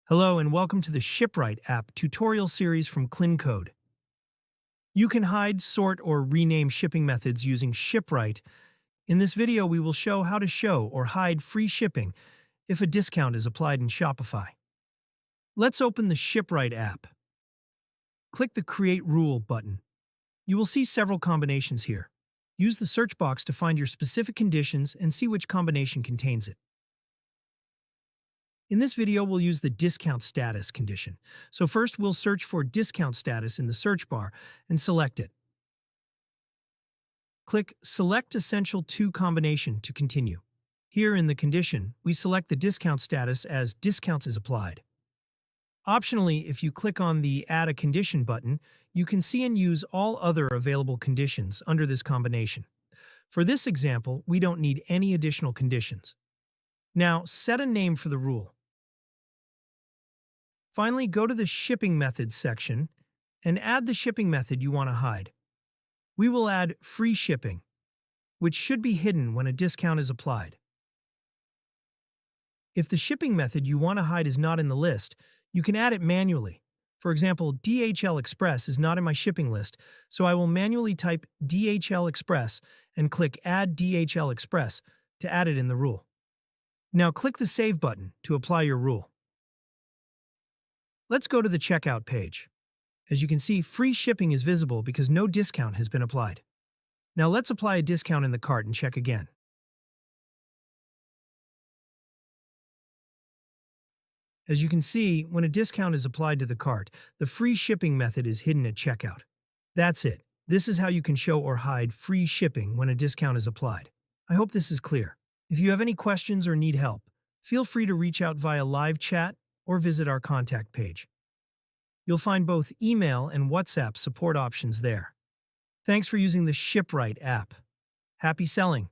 Hello and welcome to the ShipRight app tutorial series from KlinKode. You can hide, sort, or rename shipping methods using ShipRight. In this video, we will show how to show or hide free shipping if a discount is applied in Shopify. Let's open the ShipRight app. Click the Create Rule button. You will see several combinations here. Use the search box to find your specific conditions and see which combination contains it. In this video, we'll use the discount status condition. So first, we'll search for discount status in the search bar and select it. Click Select Essential To combination to continue. Here in the condition, we select the discount status as discounts is applied. Optionally, if you click on the Add a Condition button, you can see and use all other available conditions under this combination. For this example, we don't need any additional conditions. Now, set a name for the rule. Finally, go to the Shipping Methods section and add the shipping method you want to hide. We will add free shipping, which should be hidden when a discount is applied. If the shipping method you want to hide is not in the list, you can add it manually. For example, DHL Express is not in my shipping list, so I will manually type DHL Express and click Add DHL Express to add it in the rule. Now click the Save button to apply your rule. Let's go to the checkout page. As you can see, free shipping is visible because no discount has been applied. Now let's apply a discount in the cart and check again. As you can see, when a discount is applied to the cart, the free shipping method is hidden at checkout. That's it. This is how you can show or hide free shipping when a discount is applied. I hope this is clear. If you have any questions or need help, feel free to reach out via live chat or visit our contact page. You'll find both email and WhatsApp support options there. Thanks for using the ShipRight app. Happy selling!